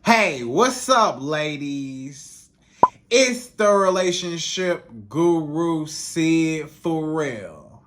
Hey, what's up, ladies? It's the relationship guru, Sydd Ferrell.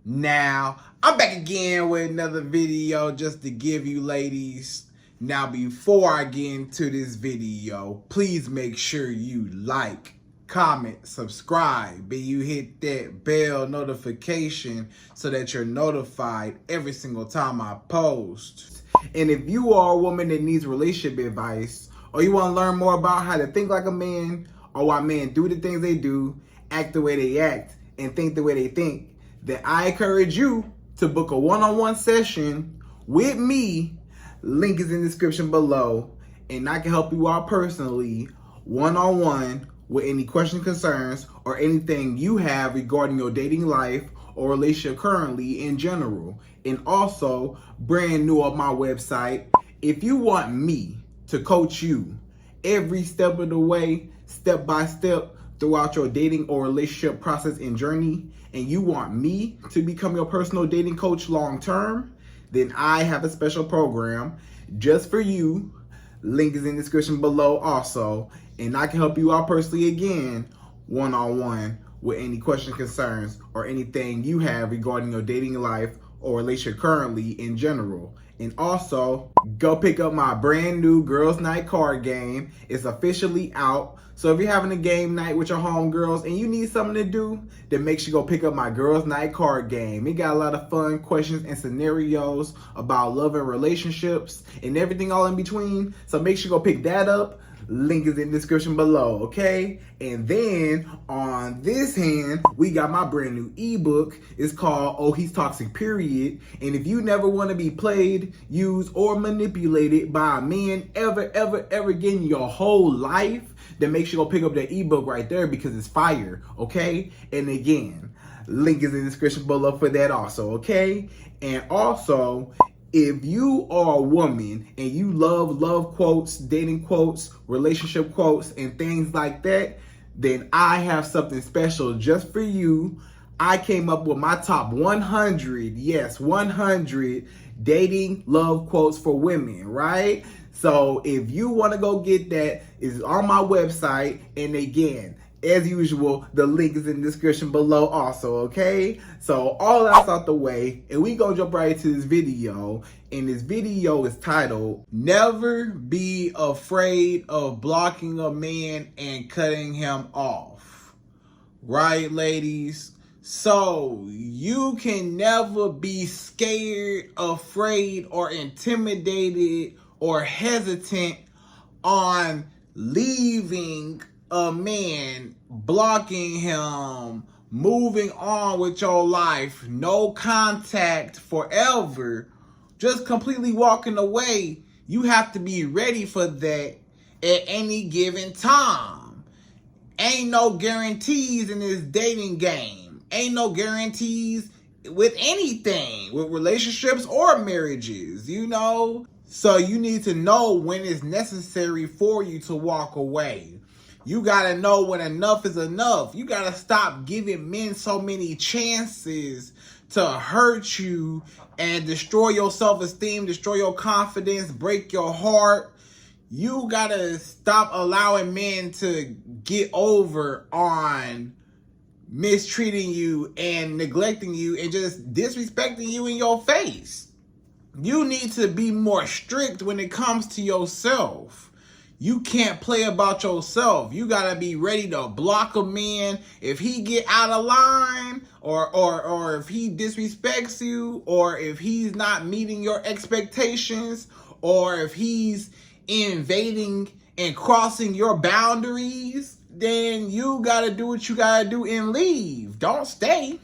Now, I'm back again with another video just to give you ladies. Now, before I get into this video, please make sure you like, comment, subscribe, and you hit that bell notification so that you're notified every single time I post. And if you are a woman that needs relationship advice, or you want to learn more about how to think like a man, or why men do the things they do, act the way they act, and think the way they think, then I encourage you to book a one-on-one session with me. Link is in the description below, and I can help you out personally, one-on-one, with any questions, concerns, or anything you have regarding your dating life or relationship currently in general. And also, brand new on my website, if you want me to coach you every step of the way, step by step, throughout your dating or relationship process and journey, and you want me to become your personal dating coach long term, then I have a special program just for you. Link is in the description below also, and I can help you out personally again, one-on-one, with any questions, concerns, or anything you have regarding your dating life or relationship currently in general. And also, go pick up my brand new Girls Night card game. It's officially out. So if you're having a game night with your homegirls and you need something to do, then make sure you go pick up my Girls Night card game. It got a lot of fun questions and scenarios about love and relationships and everything all in between. So make sure you go pick that up. Link is in the description below, okay? And then on this hand, we got my brand new ebook. It's called Oh He's Toxic Period. And if you never want to be played, used, or manipulated by a man ever again in your whole life, then make sure you go pick up that ebook right there because it's fire, okay? And again, link is in the description below for that also, okay? And also, if you are a woman and you love quotes, dating quotes, relationship quotes, and things like that, then I have something special just for you. I came up with my top 100, yes, 100 dating love quotes for women, right? So if you want to go get that, it's on my website. And again, as usual, the link is in the description below also, okay? So all that's out the way, and we gonna jump right into this video. And this video is titled, Never Be Afraid of Blocking a Man and Cutting Him Off. Right, ladies? So you can never be scared, afraid, or intimidated or hesitant on leaving a man, blocking him, moving on with your life, no contact forever, just completely walking away. You have to be ready for that at any given time. Ain't no guarantees in this dating game. Ain't no guarantees with anything, with relationships or marriages, you know? So you need to know when it's necessary for you to walk away. You gotta know when enough is enough. You gotta stop giving men so many chances to hurt you and destroy your self-esteem, destroy your confidence, break your heart. You gotta stop allowing men to get over on mistreating you and neglecting you and just disrespecting you in your face. You need to be more strict when it comes to yourself. You can't play about yourself. You gotta be ready to block a man if he get out of line, or if he disrespects you, or if he's not meeting your expectations, or if he's invading and crossing your boundaries. Then you gotta do what you gotta do and leave. Don't stay.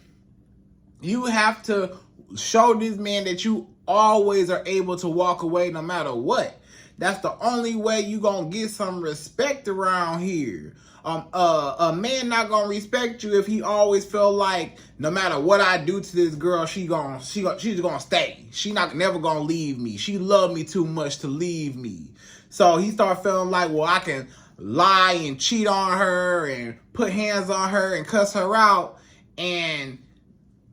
You have to show this man that you always are able to walk away no matter what. That's the only way you gonna get some respect around here. A man not gonna respect you if he always feel like no matter what I do to this girl, she's gonna stay. She never gonna leave me. She love me too much to leave me. So he start feeling like, well, I can lie and cheat on her and put hands on her and cuss her out and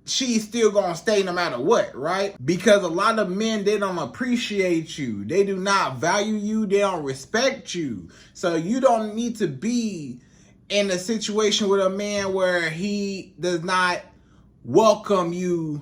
she's still gonna stay no matter what, right? Because a lot of men, they don't appreciate you. They do not value you. They don't respect you. So you don't need to be in a situation with a man where he does not welcome you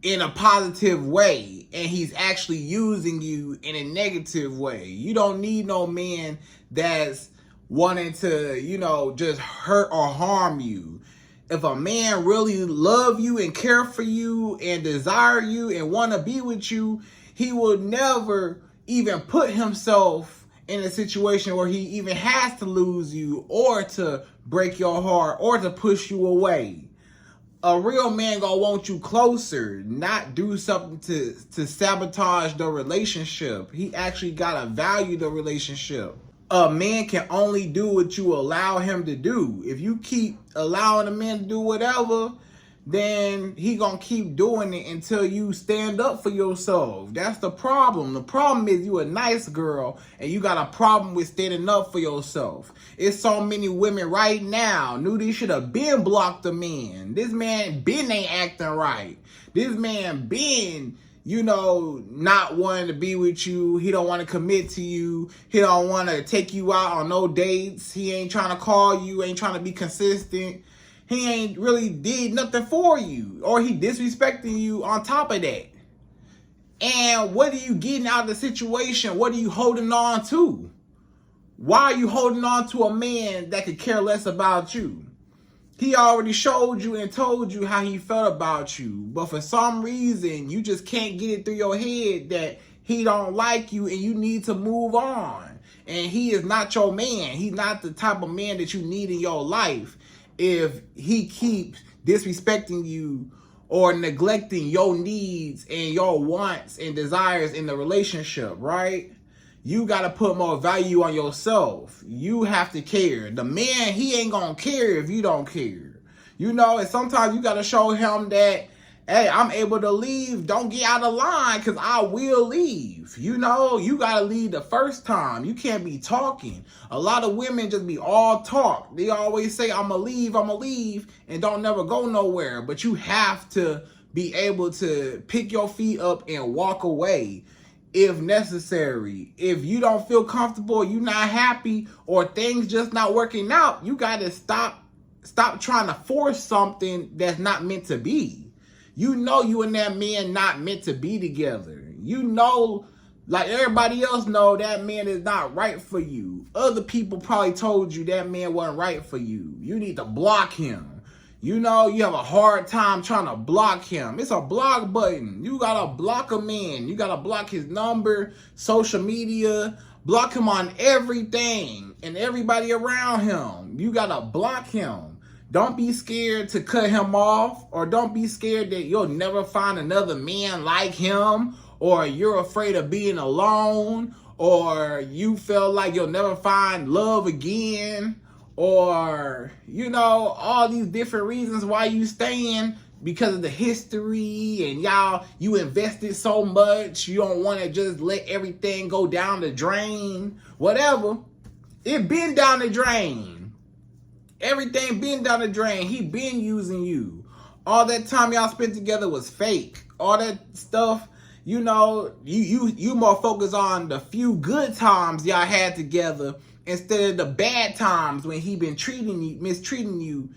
in a positive way and he's actually using you in a negative way. You don't need no man that's wanting to, just hurt or harm you. If a man really love you and care for you and desire you and want to be with you, he will never even put himself in a situation where he even has to lose you or to break your heart or to push you away. A real man gonna want you closer, not do something to sabotage the relationship. He actually gotta value the relationship. A man can only do what you allow him to do. If you keep allowing a man to do whatever, then he gonna keep doing it until you stand up for yourself. That's the problem. The problem is you a nice girl and you got a problem with standing up for yourself. It's so many women right now knew they should have been blocked a man. This man been ain't acting right. This man been, not wanting to be with you. He don't want to commit to you. He don't want to take you out on no dates. He ain't trying to call you, ain't trying to be consistent. He ain't really did nothing for you, or he disrespecting you on top of that. And what are you getting out of the situation? What are you holding on to? Why are you holding on to a man that could care less about you? He already showed you and told you how he felt about you, but for some reason, you just can't get it through your head that he don't like you and you need to move on. And he is not your man. He's not the type of man that you need in your life. If he keeps disrespecting you or neglecting your needs and your wants and desires in the relationship, right? You got to put more value on yourself. You have to care. The man, he ain't going to care if you don't care. And sometimes you got to show him that, hey, I'm able to leave. Don't get out of line because I will leave. You got to leave the first time. You can't be talking. A lot of women just be all talk. They always say, I'm going to leave, and don't never go nowhere. But you have to be able to pick your feet up and walk away if necessary. If you don't feel comfortable, you're not happy, or things just not working out, you got to stop trying to force something that's not meant to be. You and that man not meant to be together. Like everybody else know, that man is not right for you. Other people probably told you that man wasn't right for you. You need to block him. You have a hard time trying to block him. It's a block button. You got to block a man. You got to block his number, social media, block him on everything and everybody around him. You got to block him. Don't be scared to cut him off, or don't be scared that you'll never find another man like him, or you're afraid of being alone, or you feel like you'll never find love again, or, all these different reasons why you staying because of the history and you invested so much. You don't want to just let everything go down the drain. Whatever. It been down the drain. Everything been down the drain. He been using you. All that time y'all spent together was fake. All that stuff, you more focused on the few good times y'all had together instead of the bad times when he been mistreating you,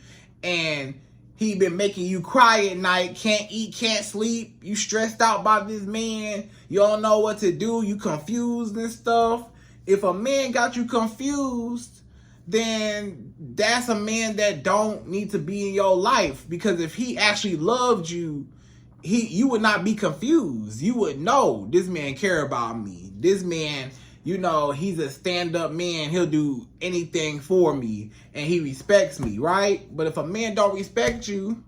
and he been making you cry at night, can't eat, can't sleep, you stressed out by this man, you don't know what to do, you confused and stuff. If a man got you confused, then that's a man that don't need to be in your life, because if he actually loved you, you would not be confused. You would know, this man care about me. This man, he's a stand-up man. He'll do anything for me, and he respects me, right? But if a man don't respect you,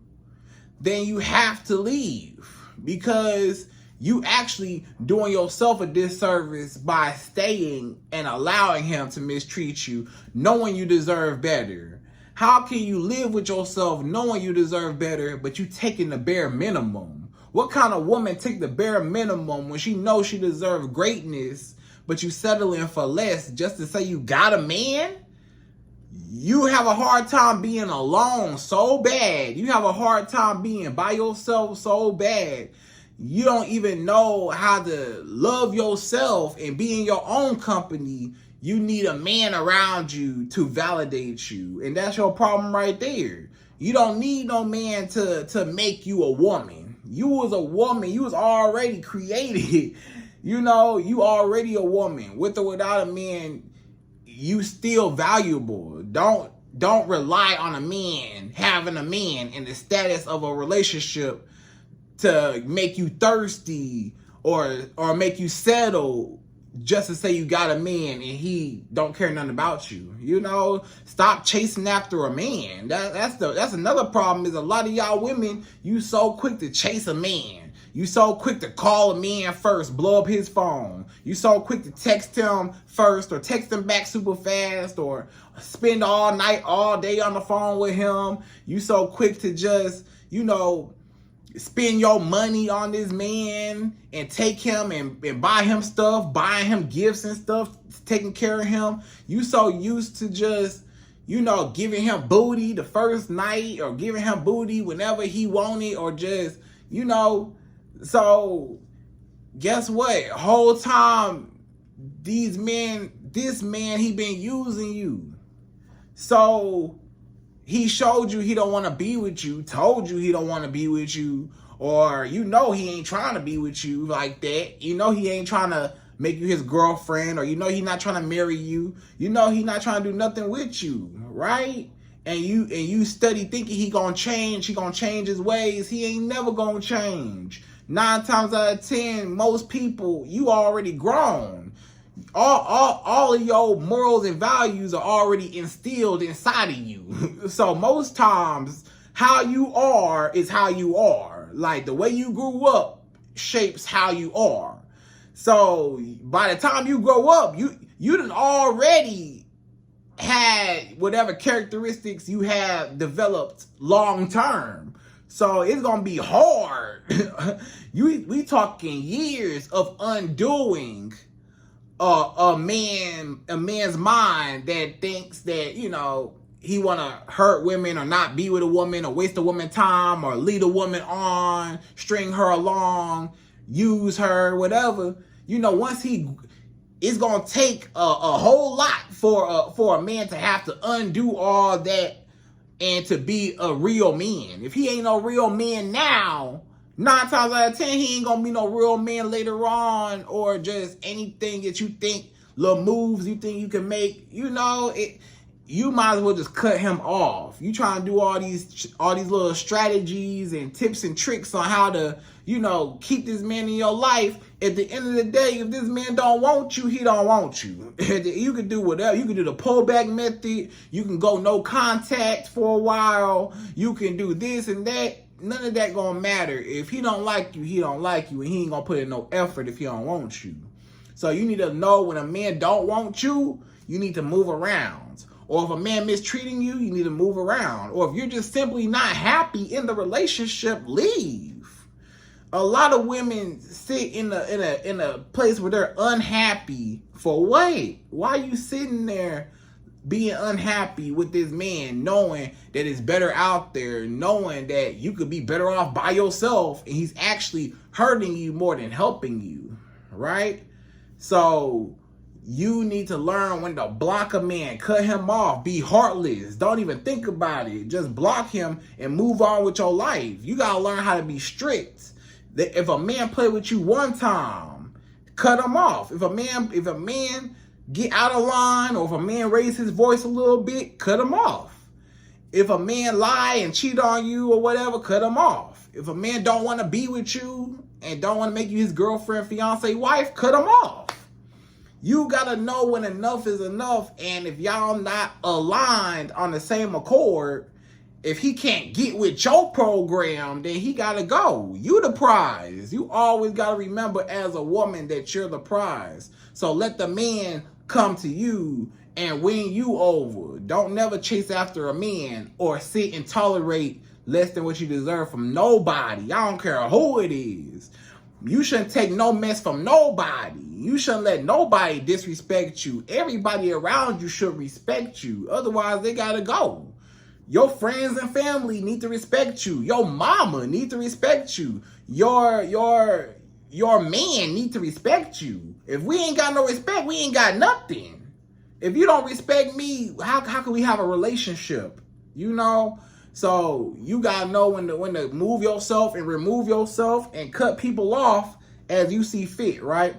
then you have to leave, because you actually doing yourself a disservice by staying and allowing him to mistreat you, knowing you deserve better. How can you live with yourself knowing you deserve better, but you taking the bare minimum? What kind of woman take the bare minimum when she knows she deserves greatness, but you settling for less just to say you got a man? You have a hard time being alone so bad. You have a hard time being by yourself so bad. You don't even know how to love yourself and be in your own company. You need a man around you to validate you. And that's your problem right there. You don't need no man to make you a woman. You was a woman. You was already created. You know, you already a woman. With or without a man, you still valuable. Don't rely on a man, having a man in the status of a relationship to make you thirsty or make you settle just to say you got a man and he don't care nothing about you. You know, stop chasing after a man. That's another problem is a lot of y'all women, you so quick to chase a man. You so quick to call a man first, blow up his phone. You so quick to text him first or text him back super fast or spend all night, all day on the phone with him. You so quick to just, you know, spend your money on this man and take him and buy him stuff, buying him gifts and stuff, taking care of him. You so used to just, you know, giving him booty the first night or giving him booty whenever he wanted or just, you know. So guess what? Whole time this man, he been using you. So he showed you he don't want to be with you, told you he don't want to be with you, or you know he ain't trying to be with you like that. You know he ain't trying to make you his girlfriend, or you know he not trying to marry you. You know he not trying to do nothing with you, right? And you steady thinking he gonna change his ways. He ain't never gonna change. 9 times out of 10, most people, you already grown. All of your morals and values are already instilled inside of you. So most times, how you are is how you are. Like the way you grew up shapes how you are. So by the time you grow up, you done already had whatever characteristics you have developed long term. So it's gonna be hard. We talking years of undoing a man's mind that thinks that, you know, he wanna hurt women or not be with a woman or waste a woman time or lead a woman on, string her along, use her, whatever. You know, it's gonna take a whole lot for a man to have to undo all that and to be a real man. If he ain't no real man now, 9 times out of 10, he ain't gonna be no real man later on, or just anything that you think, little moves you think you can make, you know, you might as well just cut him off. You trying to do all these little strategies and tips and tricks on how to, you know, keep this man in your life. At the end of the day, if this man don't want you, he don't want you. You can do whatever. You can do the pullback method. You can go no contact for a while. You can do this and that. None of that gonna matter. If he don't like you, he don't like you, and he ain't gonna put in no effort if he don't want you. So you need to know when a man don't want you, you need to move around. Or if a man mistreating you, you need to move around. Or if you're just simply not happy in the relationship, leave. A lot of women sit in a place where they're unhappy for what? Why are you sitting there being unhappy with this man, knowing that it's better out there, knowing that you could be better off by yourself and he's actually hurting you more than helping you, right? So you need to learn when to block a man, cut him off, be heartless. Don't even think about it. Just block him and move on with your life. You gotta learn how to be strict. If a man play with you one time, cut him off. If a man get out of line, or if a man raise his voice a little bit, cut him off. If a man lie and cheat on you or whatever, cut him off. If a man don't want to be with you and don't want to make you his girlfriend, fiance, wife, cut him off. You gotta know when enough is enough, and if y'all not aligned on the same accord, if he can't get with your program, then he gotta go. You the prize. You always gotta remember as a woman that you're the prize. So let the man come to you and win you over. Don't never chase after a man or sit and tolerate less than what you deserve from nobody. I don't care who it is. You shouldn't take no mess from nobody. You shouldn't let nobody disrespect you. Everybody around you should respect you. Otherwise, they gotta go. Your friends and family need to respect you. Your mama need to respect you. Your man need to respect you. If we ain't got no respect, we ain't got nothing. If you don't respect me, how can we have a relationship? You know? So you gotta know when to move yourself and remove yourself and cut people off as you see fit, right?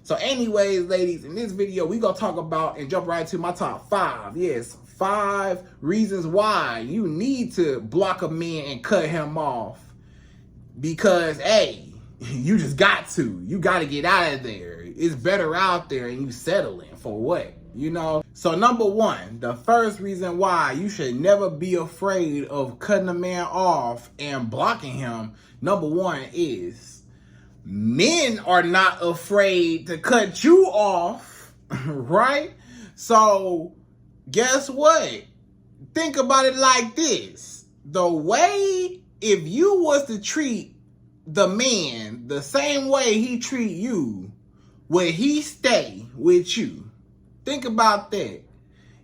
So anyways, ladies, in this video, we gonna talk about and jump right into my top 5. Yes, 5 reasons why you need to block a man and cut him off. Because, hey, you just got to. You got to get out of there. It's better out there and you settling for what? You know? So number 1, the first reason why you should never be afraid of cutting a man off and blocking him, number 1 is men are not afraid to cut you off, right? So guess what? Think about it like this. The way, if you was to treat the man the same way he treat you, would he stay with you? Think about that.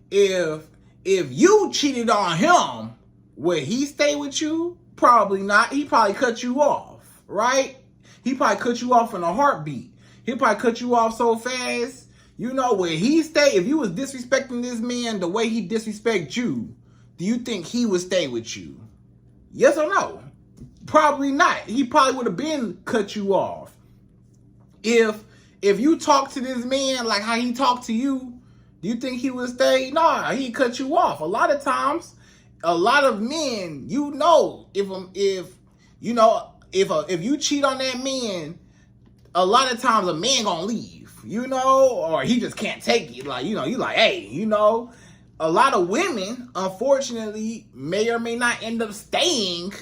If you cheated on him, would he stay with you? Probably not. He probably cut you off, right? He probably cut you off in a heartbeat. He probably cut you off so fast. You know, would he stay? If you was disrespecting this man the way he disrespect you, do you think he would stay with you? Yes or no? Probably not. He probably would have been cut you off. If you talk to this man like how he talked to you, do you think he would stay? Nah, he cut you off. A lot of times, a lot of men, you know, if you cheat on that man, a lot of times a man gonna leave, you know, or he just can't take it. Like, you know, you like, hey, you know, a lot of women, unfortunately, may or may not end up staying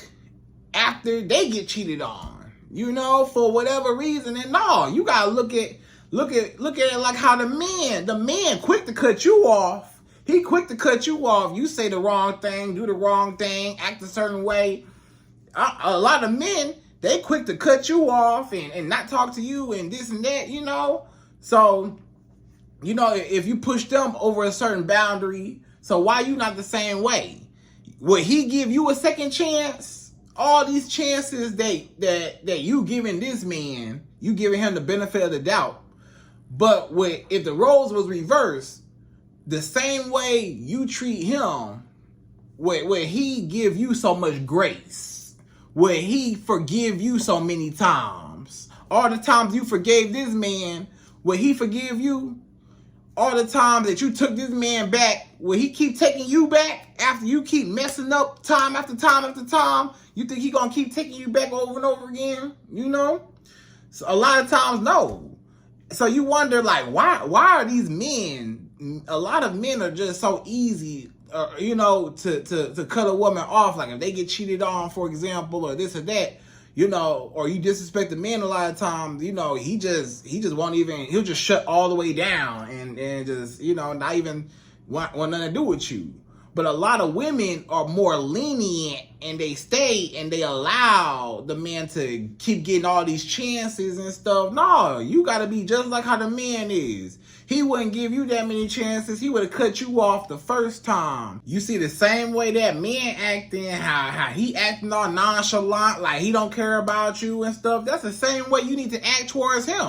after they get cheated on, you know, for whatever reason. And no, you gotta look at it like how the man quick to cut you off. He quick to cut you off. You say the wrong thing, do the wrong thing, act a certain way. A lot of men, they quick to cut you off and not talk to you and this and that, you know. So, you know, if you push them over a certain boundary, so why you not the same way? Would he give you a second chance? All these chances that you giving this man, you giving him the benefit of the doubt. But if the roles was reversed, the same way you treat him, where he give you so much grace, where he forgive you so many times, all the times you forgave this man, will he forgive you? All the times that you took this man back, will he keep taking you back after you keep messing up time after time after time? You think he gonna keep taking you back over and over again? You know? So a lot of times, no. So you wonder, like, why are these men, a lot of men are just so easy, you know, to cut a woman off. Like if they get cheated on, for example, or this or that, you know, or you disrespect the man a lot of times, you know, he just won't even, he'll just shut all the way down and just, you know, not even want nothing to do with you. But a lot of women are more lenient and they stay and they allow the man to keep getting all these chances and stuff. No, you got to be just like how the man is. He wouldn't give you that many chances. He would have cut you off the first time. You see the same way that man acting, how he acting all nonchalant, like he don't care about you and stuff. That's the same way you need to act towards him.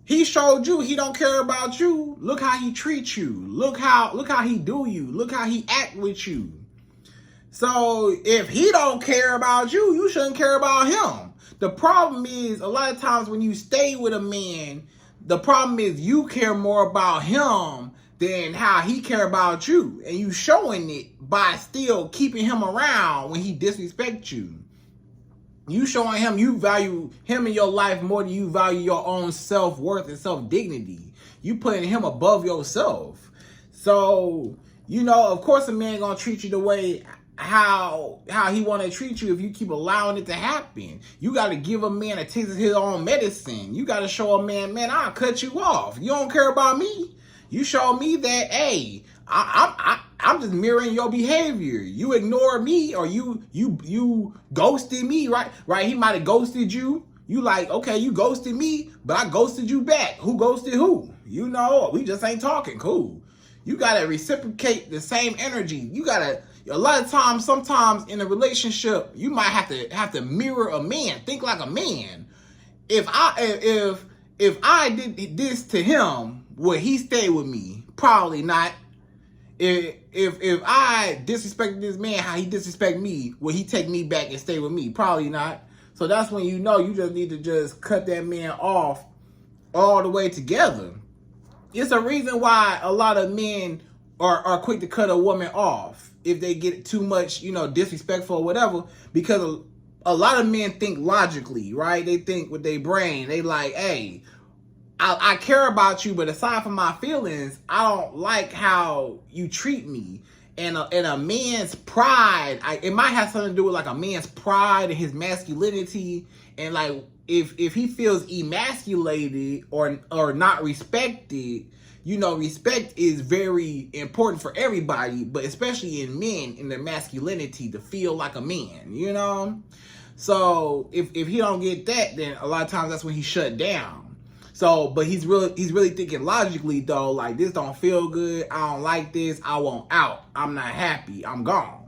He showed you he don't care about you. Look how he treats you. Look how he do you. Look how he act with you. So if he don't care about you, you shouldn't care about him. The problem is a lot of times when you stay with a man, the problem is you care more about him than how he care about you. And you showing it by still keeping him around when he disrespects you. You showing him you value him in your life more than you value your own self-worth and self-dignity. You putting him above yourself. So, you know, of course a man gonna treat you the way how he want to treat you if you keep allowing it to happen. You got to give a man a taste of his own medicine. You got to show a man, I'll cut you off. You don't care about me. You show me that, hey, I'm just mirroring your behavior. You ignore me or you ghosted me, right? He might have ghosted you. You like, okay, you ghosted me, but I ghosted you back. Who ghosted who? You know, we just ain't talking. Cool. You gotta reciprocate the same energy. You gotta, a lot of times, sometimes in a relationship, you might have to mirror a man. Think like a man. If I did this to him, would he stay with me? Probably not. If I disrespected this man how he disrespect me, will he take me back and stay with me? Probably not. So that's when you know you just need to just cut that man off all the way together. It's a reason why a lot of men are quick to cut a woman off if they get too much, disrespectful or whatever, because a lot of men think logically, right? They think with their brain. They like, hey, I care about you, but aside from my feelings, I don't like how you treat me. And a man's pride, it might have something to do with like a man's pride and his masculinity. And like if he feels emasculated or not respected, respect is very important for everybody, but especially in men, in their masculinity, to feel like a man, So if he don't get that, then a lot of times that's when he shut down. So, but he's really thinking logically though, like, this don't feel good. I don't like this. I want out. I'm not happy. I'm gone.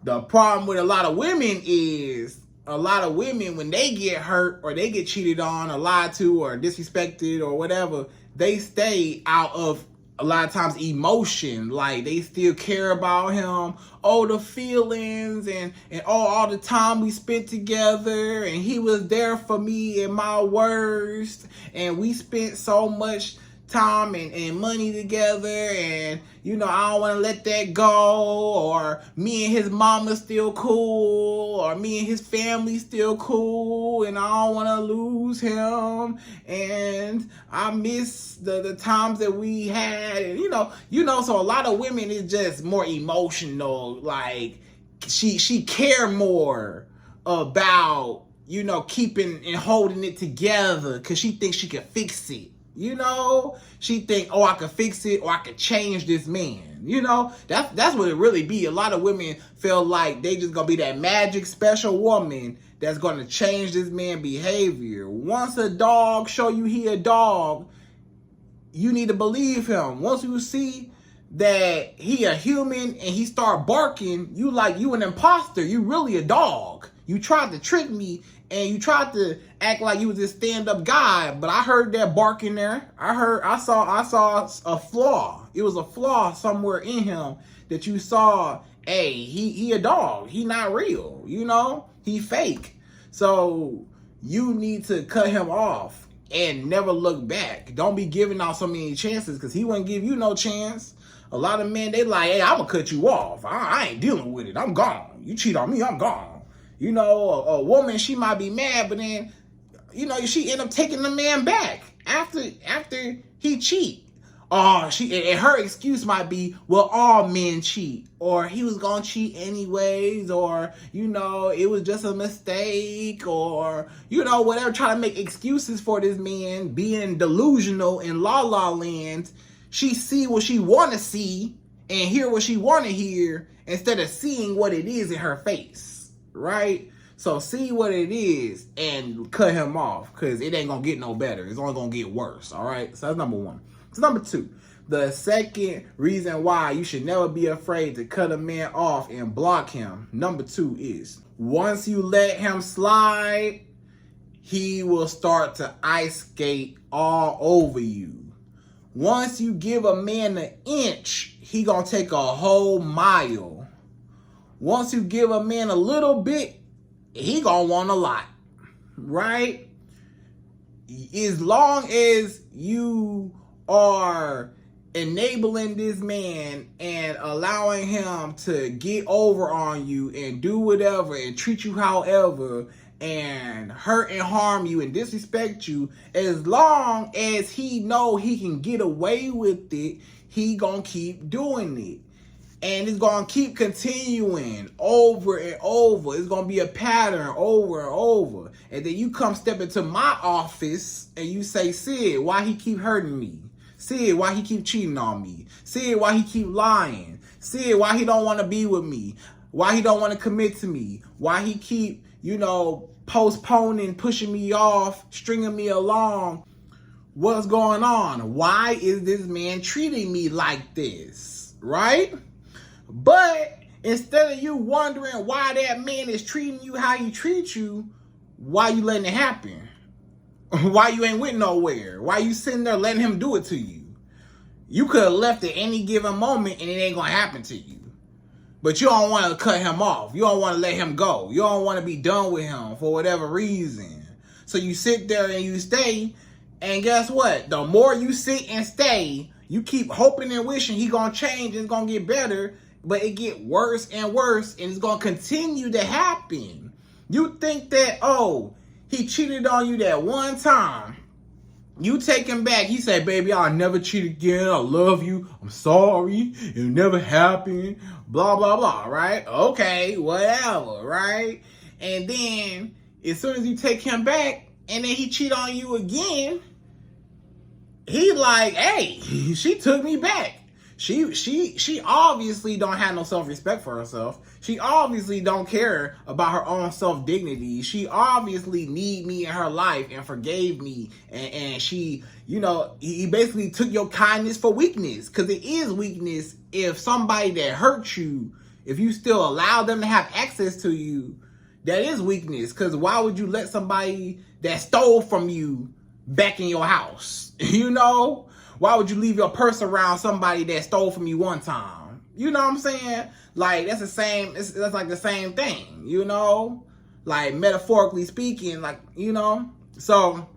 The problem with a lot of women is when they get hurt or they get cheated on or lied to or disrespected or whatever, they stay out of a lot of times emotion. Like, they still care about him. Oh, the feelings and all the time we spent together, and he was there for me in my worst, and we spent so much time and money together, and I don't want to let that go, or me and his mama still cool, or me and his family still cool, and I don't want to lose him, and I miss the times that we had, and so a lot of women is just more emotional. Like, she care more about keeping and holding it together because she thinks she can fix it. She think, oh, I could fix it, or I could change this man. That's what it really be. A lot of women feel like they just gonna be that magic special woman that's gonna change this man behavior. Once a dog show you he a dog, you need to believe him. Once you see that he a human and he start barking, you an imposter. You really a dog. You tried to trick me, and you tried to act like you was this stand-up guy, but I heard that bark in there. I saw a flaw. It was a flaw somewhere in him that you saw. Hey, he a dog. He not real. He fake. So you need to cut him off and never look back. Don't be giving out so many chances, because he wouldn't give you no chance. A lot of men, they like, hey, I'm gonna cut you off. I ain't dealing with it. I'm gone. You cheat on me, I'm gone. A woman, she might be mad, but then, she end up taking the man back after he cheat. And her excuse might be, well, all men cheat, or he was gonna cheat anyways, or, it was just a mistake, or, whatever, trying to make excuses for this man being delusional in la la land. She see what she want to see and hear what she want to hear instead of seeing what it is in her face. Right? So see what it is and cut him off, because it ain't gonna get no better. It's only gonna get worse. All right? So that's number one. So number two, the second reason why you should never be afraid to cut a man off and block him, number two, is once you let him slide, he will start to ice skate all over you. Once you give a man an inch, he gonna take a whole mile. Once you give a man a little bit, he gonna want a lot, right? As long as you are enabling this man and allowing him to get over on you and do whatever and treat you however and hurt and harm you and disrespect you, as long as he know he can get away with it, he gonna keep doing it. And it's going to keep continuing over and over. It's going to be a pattern over and over. And then you come step into my office and you say, Sydd, why he keep hurting me? Sydd, why he keep cheating on me? Sydd, why he keep lying? Sydd, why he don't want to be with me? Why he don't want to commit to me? Why he keep, postponing, pushing me off, stringing me along. What's going on? Why is this man treating me like this, right? But instead of you wondering why that man is treating you how he treats you, why you letting it happen? Why you ain't went nowhere? Why you sitting there letting him do it to you? You could have left at any given moment and it ain't gonna happen to you. But you don't want to cut him off. You don't want to let him go. You don't want to be done with him for whatever reason. So you sit there and you stay. And guess what? The more you sit and stay, you keep hoping and wishing he gonna change and it's gonna get better. But it get worse and worse and it's gonna continue to happen. You think that, oh, he cheated on you that one time. You take him back. He said, baby, I'll never cheat again. I love you. I'm sorry. It'll never happen. Blah, blah, blah, right? Okay, whatever, right? And then as soon as you take him back and then he cheat on you again, he like, hey, she took me back. She obviously don't have no self-respect for herself. She obviously don't care about her own self-dignity. She obviously need me in her life and forgave me. And she, you know, he basically took your kindness for weakness. Because it is weakness if somebody that hurt you, if you still allow them to have access to you, that is weakness. Because why would you let somebody that stole from you back in your house? You know? Why would you leave your purse around somebody that stole from you one time? You know what I'm saying? Like, that's the same, that's like the same thing, you know? Like, metaphorically speaking, like, you know? So,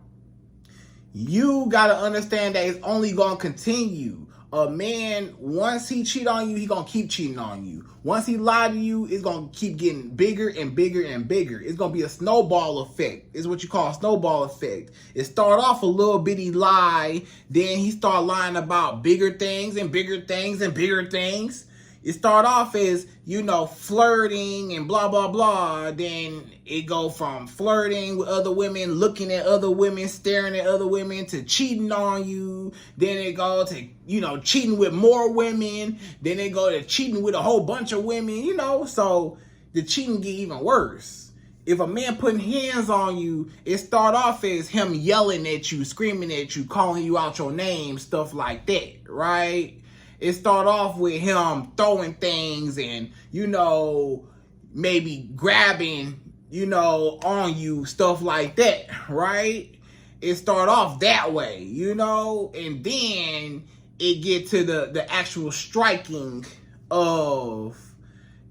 you gotta understand that it's only gonna continue. A man, once he cheat on you, he gonna keep cheating on you. Once he lie to you, it's gonna keep getting bigger and bigger and bigger. It's gonna be a snowball effect. It's what you call a snowball effect. It start off a little bitty lie, then he start lying about bigger things and bigger things and bigger things. It start off as, you know, flirting and blah, blah, blah. Then it go from flirting with other women, looking at other women, staring at other women, to cheating on you. Then it go to, you know, cheating with more women. Then it go to cheating with a whole bunch of women, you know. So the cheating get even worse. If a man putting hands on you, it start off as him yelling at you, screaming at you, calling you out your name, stuff like that, right? It start off with him throwing things and, you know, maybe grabbing, you know, on you, stuff like that, right? It start off that way, you know, and then it get to the actual striking of,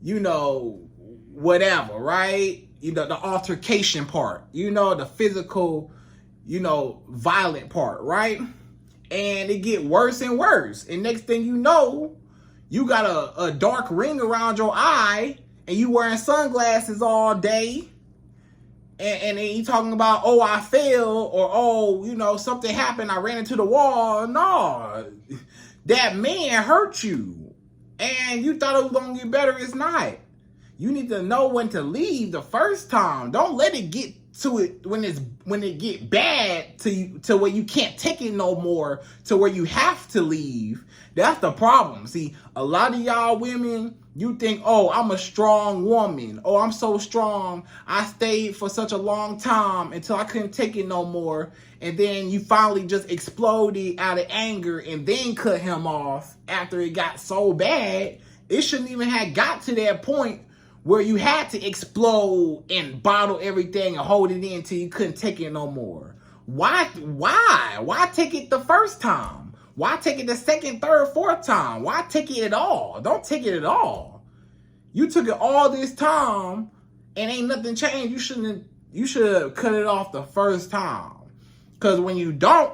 you know, whatever, right? You know, the altercation part, you know, the physical, you know, violent part, right? And it get worse and worse. And next thing you know, you got a dark ring around your eye and you wearing sunglasses all day. And then you talking about, oh, I fell, or, oh, you know, something happened, I ran into the wall. No, that man hurt you. And you thought it was going to get better. It's not. You need to know when to leave the first time. Don't let it get to it when it get bad to where you can't take it no more, to where you have to leave. That's the problem. See, a lot of y'all women, you think, oh, I'm a strong woman. Oh, I'm so strong. I stayed for such a long time until I couldn't take it no more. And then you finally just exploded out of anger and then cut him off after it got so bad. It shouldn't even have got to that point where you had to explode and bottle everything and hold it in till you couldn't take it no more. Why take it the first time? Why take it the second, third, fourth time? Why take it at all? Don't take it at all. You took it all this time and ain't nothing changed. You should have cut it off the first time. Because when you don't,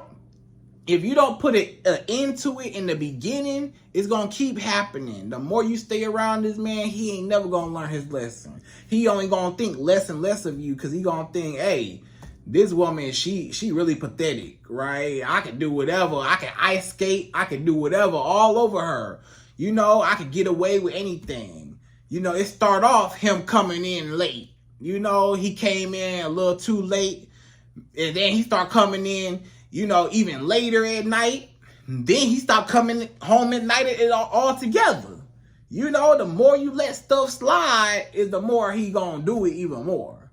if you don't put an end to it in the beginning, it's going to keep happening. The more you stay around this man, he ain't never going to learn his lesson. He only going to think less and less of you because he going to think, hey, this woman, she really pathetic, right? I can do whatever. I can ice skate. I can do whatever all over her. You know, I could get away with anything. You know, it start off him coming in late. You know, he came in a little too late. And then he start coming in, you know, even later at night. Then he stopped coming home at night all together. You know, the more you let stuff slide is the more he gonna do it even more.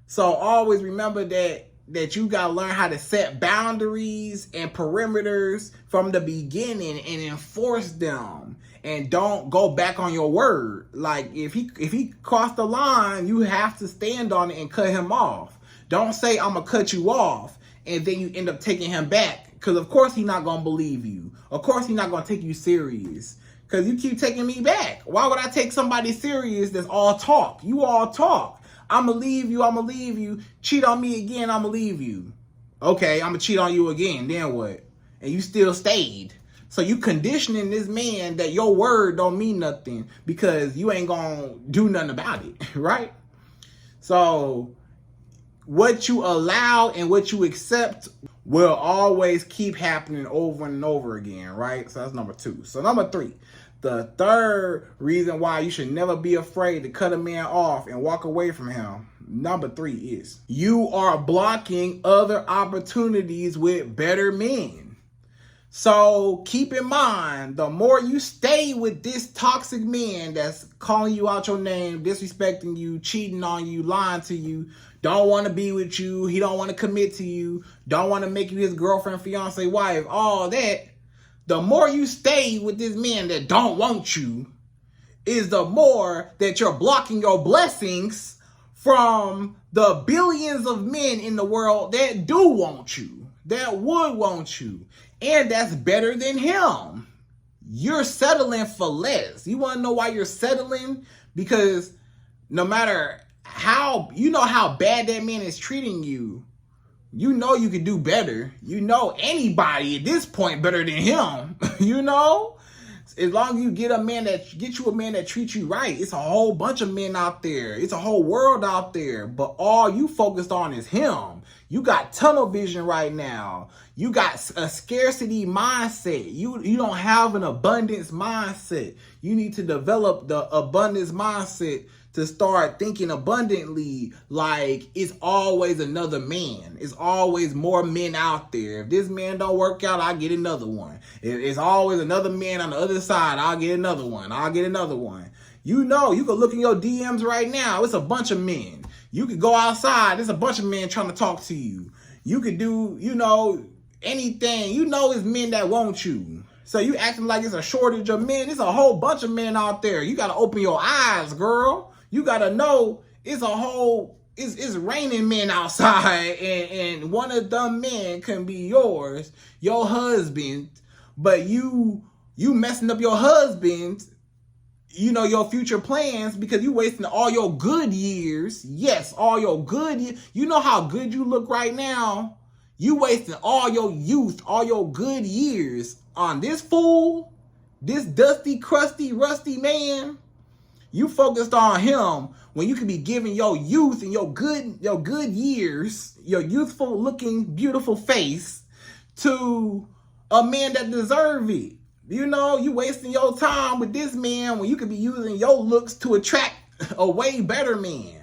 So always remember that you gotta learn how to set boundaries and perimeters from the beginning and enforce them. And don't go back on your word. Like if he crossed the line, you have to stand on it and cut him off. Don't say I'm gonna cut you off and then you end up taking him back. Because of course he's not gonna believe you. Of course he's not gonna take you serious. Because you keep taking me back. Why would I take somebody serious that's all talk? You all talk. I'ma leave you. Cheat on me again, I'ma leave you. Okay, I'ma cheat on you again, then what? And you still stayed. So you conditioning this man that your word don't mean nothing because you ain't gonna do nothing about it, right? So what you allow and what you accept will always keep happening over and over again, right? So that's number 2. So number 3, the third reason why you should never be afraid to cut a man off and walk away from him. Number 3 is you are blocking other opportunities with better men. So keep in mind, the more you stay with this toxic man that's calling you out your name, disrespecting you, cheating on you, lying to you, don't want to be with you, he don't want to commit to you, don't want to make you his girlfriend, fiance, wife, all that, the more you stay with this man that don't want you, is the more that you're blocking your blessings from the billions of men in the world that do want you, that would want you. And that's better than him. You're settling for less. You want to know why you're settling? Because no matter how, you know how bad that man is treating you, you know you could do better. You know anybody at this point better than him. You know? As long as you get you a man that treats you right, it's a whole bunch of men out there. It's a whole world out there. But all you focused on is him. You got tunnel vision right now. You got a scarcity mindset. You don't have an abundance mindset. You need to develop the abundance mindset to start thinking abundantly, like it's always another man. It's always more men out there. If this man don't work out, I'll get another one. It's always another man on the other side. I'll get another one. I'll get another one. You know, you can look in your DMs right now. It's a bunch of men. You could go outside. There's a bunch of men trying to talk to you. You could do, anything. You know it's men that want you. So you acting like it's a shortage of men. There's a whole bunch of men out there. You got to open your eyes, girl. You got to know it's raining men outside. And one of them men can be yours, your husband. But you messing up your husband, your future plans because you wasting all your good years. Yes, all your good years. You know how good you look right now? You wasting all your youth, all your good years on this fool, this dusty, crusty, rusty man. You focused on him when you could be giving your youth and your good years, your youthful looking, beautiful face to a man that deserve it. You wasting your time with this man when you could be using your looks to attract a way better man.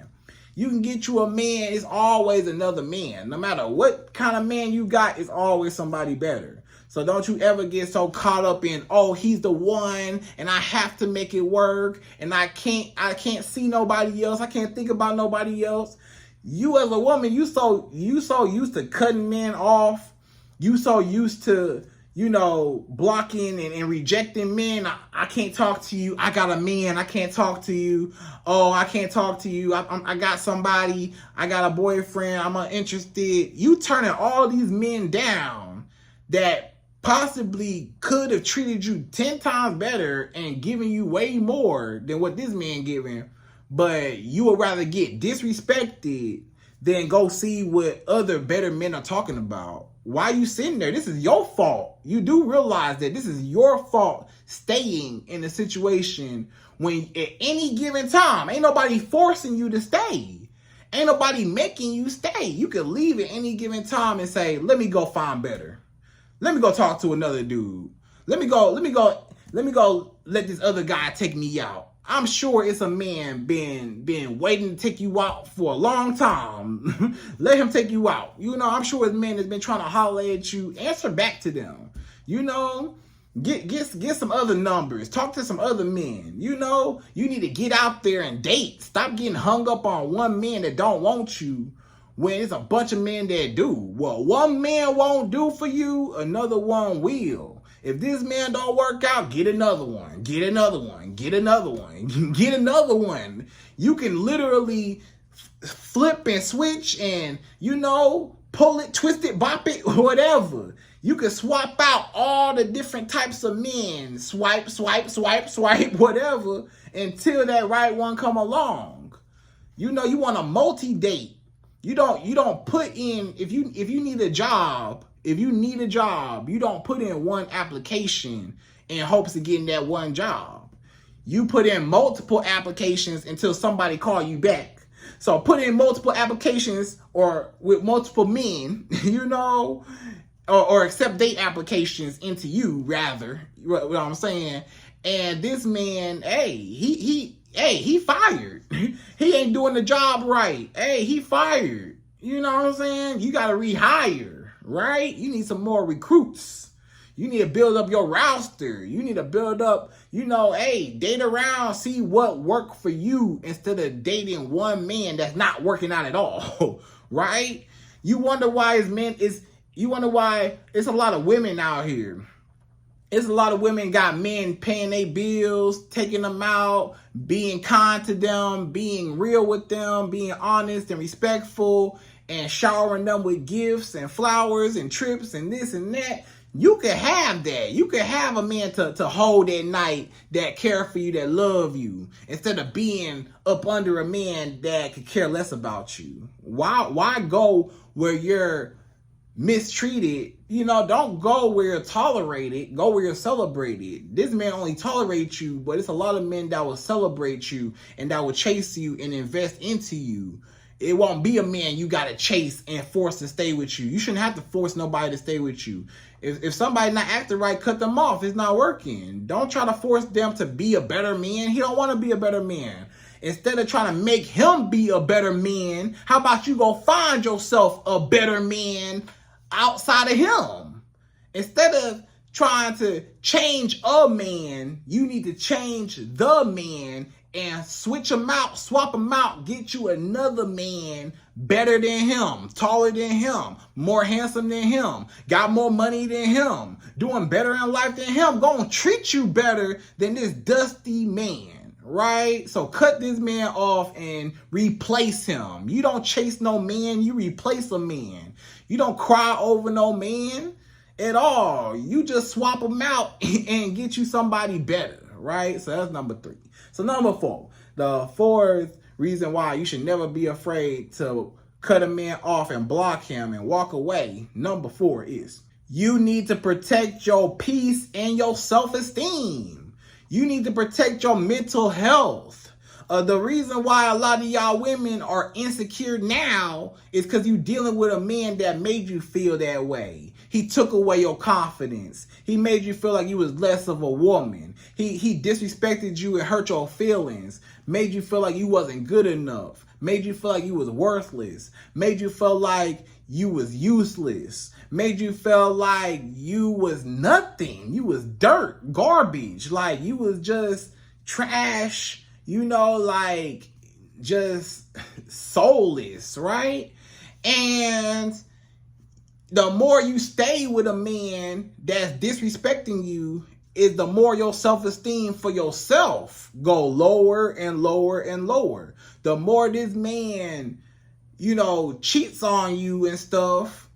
You can get you a man, it's always another man. No matter what kind of man you got, it's always somebody better. So don't you ever get so caught up in, oh, he's the one and I have to make it work and I can't see nobody else. I can't think about nobody else. You as a woman, you so used to cutting men off. You so used to, blocking and rejecting men. I can't talk to you. I got a man. I can't talk to you. Oh, I can't talk to you. I got somebody. I got a boyfriend. I'm uninterested. You turning all these men down that possibly could have treated you 10 times better and given you way more than what this man giving. But you would rather get disrespected than go see what other better men are talking about. Why are you sitting there? This is your fault. You do realize that this is your fault staying in a situation when at any given time, ain't nobody forcing you to stay. Ain't nobody making you stay. You can leave at any given time and say, let me go find better. Let me go talk to another dude. Let me go let this other guy take me out. I'm sure it's a man been waiting to take you out for a long time. Let him take you out. I'm sure it's a man that's been trying to holler at you. Answer back to them. Get some other numbers. Talk to some other men. You need to get out there and date. Stop getting hung up on one man that don't want you when it's a bunch of men that do. What one man won't do for you, another one will. If this man don't work out, get another one, get another one, get another one, get another one. You can literally flip and switch and, pull it, twist it, bop it, whatever. You can swap out all the different types of men, swipe, swipe, swipe, swipe, whatever, until that right one come along. You want a multi-date. You don't put in, if you need a job, you don't put in one application in hopes of getting that one job. You put in multiple applications until somebody call you back. So put in multiple applications or with multiple men, or accept date applications into you, rather, what I'm saying. And this man, he fired. He ain't doing the job right. He fired. You know what I'm saying? You got to rehire, right? You need some more recruits. You need to build up your roster. You need to build up, date around, see what worked for you instead of dating one man that's not working out at all, right? You wonder why it's a lot of women out here. It's a lot of women got men paying their bills, taking them out, being kind to them, being real with them, being honest and respectful, and showering them with gifts and flowers and trips and this and that. You can have that. You can have a man to hold at night that care for you, that love you, instead of being up under a man that could care less about you. Why go where you're mistreated? Don't go where you're tolerated. Go where you're celebrated. This man only tolerates you, but it's a lot of men that will celebrate you and that will chase you and invest into you. It won't be a man you got to chase and force to stay with you. You shouldn't have to force nobody to stay with you. If somebody not acting right, cut them off. It's not working. Don't try to force them to be a better man. He don't want to be a better man. Instead of trying to make him be a better man, how about you go find yourself a better man outside of him? Instead of trying to change a man, you need to change the man and switch them out, swap them out, get you another man better than him, taller than him, more handsome than him, got more money than him, doing better in life than him, gonna treat you better than this dusty man, right? So cut this man off and replace him. You don't chase no man, you replace a man. You don't cry over no man at all. You just swap them out and get you somebody better, right? So that's number 3. So number 4, the fourth reason why you should never be afraid to cut a man off and block him and walk away. Number 4 is you need to protect your peace and your self-esteem. You need to protect your mental health. The reason why a lot of y'all women are insecure now is because you're dealing with a man that made you feel that way. He took away your confidence. He made you feel like you was less of a woman. He disrespected you and hurt your feelings. Made you feel like you wasn't good enough. Made you feel like you was worthless. Made you feel like you was useless. Made you feel like you was nothing. You was dirt, garbage. Like you was just trash, just soulless, right? And the more you stay with a man that's disrespecting you, is the more your self-esteem for yourself go lower and lower and lower. The more this man, cheats on you and stuff,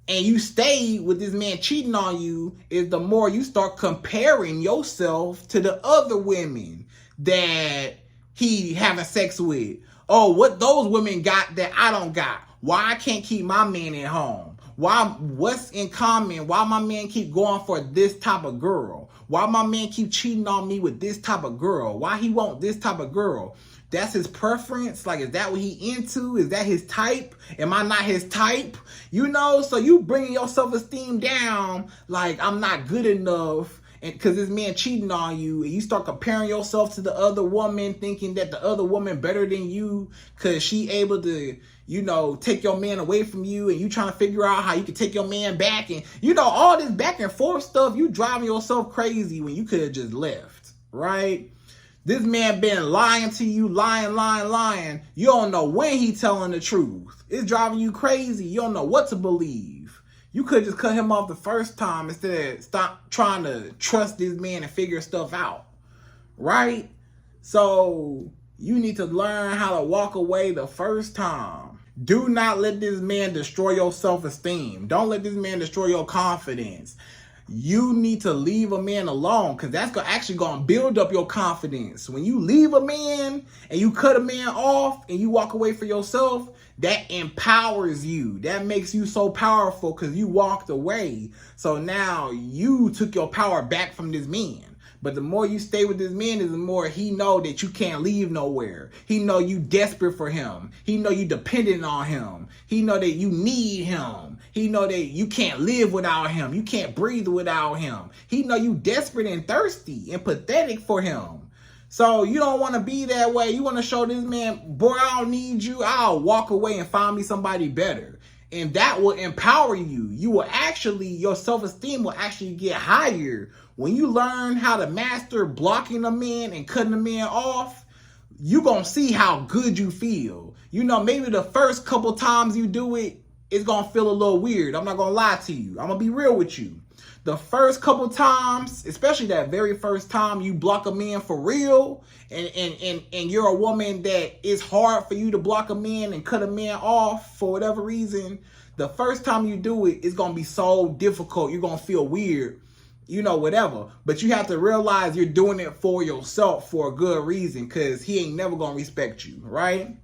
and you stay with this man cheating on you, is the more you start comparing yourself to the other women that he having sex with. Oh, what those women got that I don't got? Why I can't keep my man at home? What's in common? Why my man keep going for this type of girl? Why my man keep cheating on me with this type of girl? Why he want this type of girl? That's his preference? Like, is that what he into? Is that his type? Am I not his type? So you bringing your self-esteem down, like I'm not good enough, and because this man cheating on you, and you start comparing yourself to the other woman, thinking that the other woman better than you because she able to, take your man away from you, and you trying to figure out how you can take your man back, and all this back and forth stuff. You driving yourself crazy when you could have just left, right? This man been lying to you, lying. You don't know when he telling the truth. It's driving you crazy. You don't know what to believe. You could just cut him off the first time instead of stop trying to trust this man and figure stuff out. Right? So you need to learn how to walk away the first time. Do not let this man destroy your self-esteem. Don't let this man destroy your confidence. You need to leave a man alone, because that's actually going to build up your confidence. When you leave a man and you cut a man off and you walk away for yourself, that empowers you. That makes you so powerful because you walked away. So now you took your power back from this man. But the more you stay with this man, the more he know that you can't leave nowhere. He know you desperate for him. He know you dependent on him. He know that you need him. He know that you can't live without him. You can't breathe without him. He know you desperate and thirsty and pathetic for him. So you don't want to be that way. You want to show this man, boy, I don't need you. I'll walk away and find me somebody better. And that will empower you. You will actually, your self-esteem will actually get higher. When you learn how to master blocking a man and cutting a man off, you're going to see how good you feel. You know, maybe the first couple times you do it, it's going to feel a little weird. I'm not going to lie to you. I'm going to be real with you. The first couple times, especially that very first time you block a man for real, and you're a woman that it's hard for you to block a man and cut a man off for whatever reason, the first time you do it, it's going to be so difficult. You're going to feel weird, you know, whatever. But you have to realize you're doing it for yourself for a good reason, because he ain't never going to respect you, right?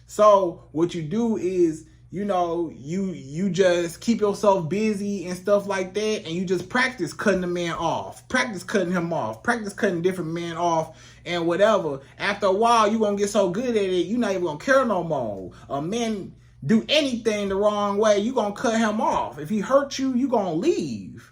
So what you do is, you know, you just keep yourself busy and stuff like that, and you just practice cutting the man off, practice cutting him off, practice cutting different men off and whatever. After a while, you're going to get so good at it, you're not even going to care no more. A man do anything the wrong way, you're going to cut him off. If he hurt you, you're going to leave,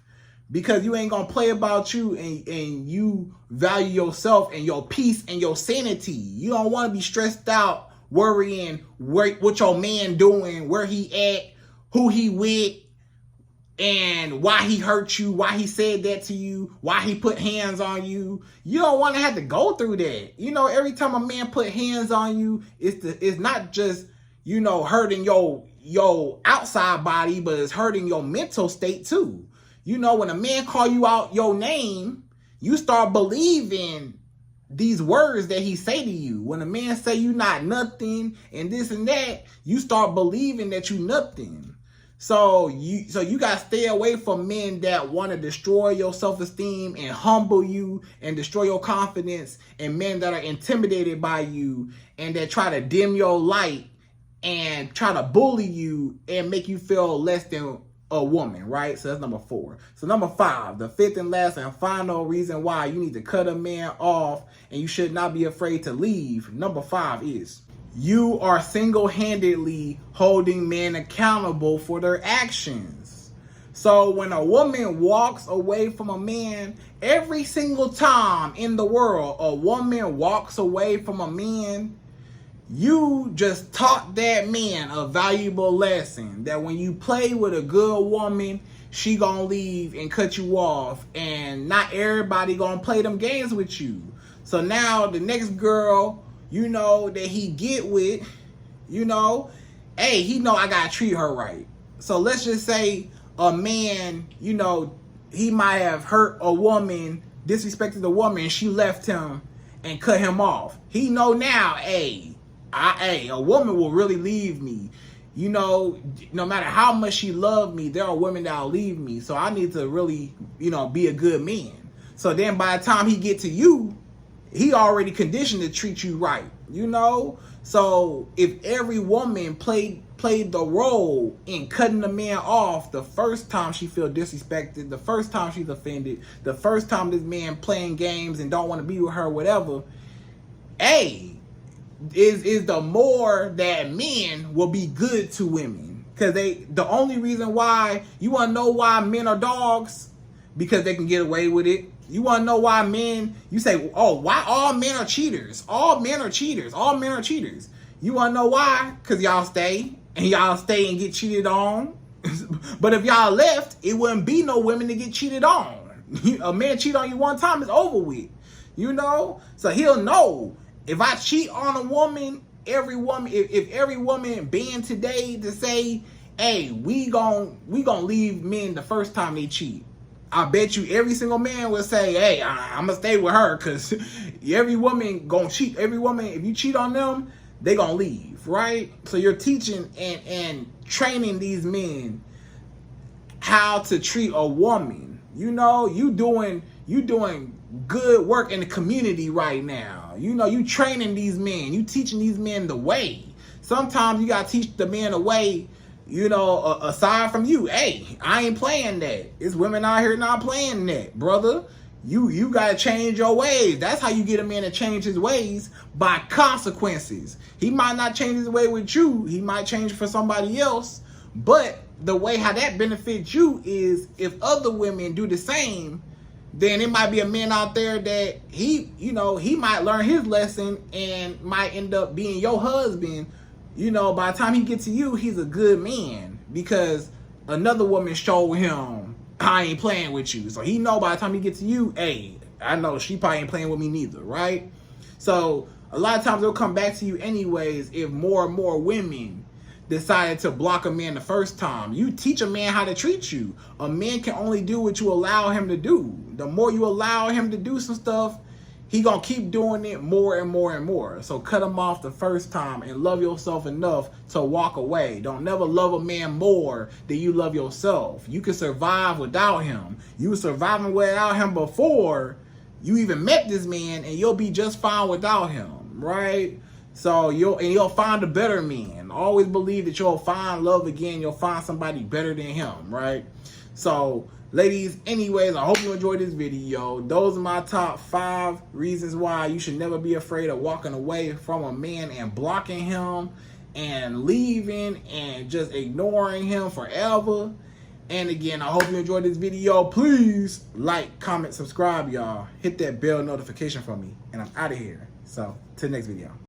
because you ain't going to play about you, and you value yourself and your peace and your sanity. You don't want to be stressed out worrying what your man doing, where he at, who he with, and why he hurt you, why he said that to you, why he put hands on you. You don't want to have to go through that. You know, every time a man put hands on you, it's not just, you know, hurting your outside body, but it's hurting your mental state too. You know, when a man call you out your name, you start believing these words that he say to you. When a man say you not nothing and this and that, you start believing that you nothing. So you got to stay away from men that want to destroy your self-esteem and humble you and destroy your confidence, and men that are intimidated by you and that try to dim your light and try to bully you and make you feel less than a woman, right? So that's number 4. So number 5, the fifth and last and final reason why you need to cut a man off and you should not be afraid to leave. Number 5 is you are single-handedly holding men accountable for their actions. So when a woman walks away from a man, every single time in the world a woman walks away from a man, you just taught that man a valuable lesson, that when you play with a good woman, she gonna leave and cut you off, and not everybody gonna play them games with you. So now the next girl, you know, that he get with, you know, hey, he know I gotta treat her right. So let's just say a man, you know, he might have hurt a woman, disrespected a woman, and she left him and cut him off. He know now, hey, a woman will really leave me. You know, no matter how much she loved me, there are women that'll leave me. So I need to really, you know, be a good man. So then by the time he get to you, he already conditioned to treat you right, you know? So if every woman played the role in cutting the man off the first time she feel disrespected, the first time she's offended, the first time this man playing games and don't want to be with her, whatever, hey, is the more that men will be good to women. Because the only reason why, you want to know why men are dogs? Because they can get away with it. You want to know why men, you say, oh, why all men are cheaters? All men are cheaters. All men are cheaters. You want to know why? Because y'all stay and get cheated on. But if y'all left, it wouldn't be no women to get cheated on. A man cheat on you one time, it's over with. you know? So he'll know if I cheat on a woman, if every woman banned today to say, hey, we gon' leave men the first time they cheat, I bet you every single man will say, hey, I'm gonna stay with her, because every woman gonna cheat. Every woman, if you cheat on them, they gonna leave, right? So you're teaching and training these men how to treat a woman. You know, you doing good work in the community right now. You know, you training these men, you teaching these men the way. Sometimes you gotta teach the men the way, you know, aside from you. Hey, I ain't playing that. It's women out here not playing that, brother. You gotta change your ways. That's how you get a man to change his ways, by consequences. He might not change his way with you. He might change for somebody else. But the way how that benefits you is if other women do the same, then it might be a man out there that he might learn his lesson and might end up being your husband. You know, by the time he gets to you, he's a good man because another woman showed him, I ain't playing with you. So he know by the time he gets to you, hey, I know she probably ain't playing with me neither, right? So a lot of times they'll come back to you anyways if more and more women decided to block a man the first time. You teach a man how to treat you. A man can only do what you allow him to do. The more you allow him to do some stuff, he gonna keep doing it more and more and more. So cut him off the first time and love yourself enough to walk away. Don't never love a man more than you love yourself. You can survive without him. You were surviving without him before you even met this man, and you'll be just fine without him, right? So you'll find a better man. Always believe that you'll find love again. You'll find somebody better than him, right? So, ladies, anyways, I hope you enjoyed this video. Those are my top 5 reasons why you should never be afraid of walking away from a man and blocking him and leaving and just ignoring him forever. And again, I hope you enjoyed this video. Please like, comment, subscribe, y'all. Hit that bell notification for me. And I'm out of here. So, till the next video.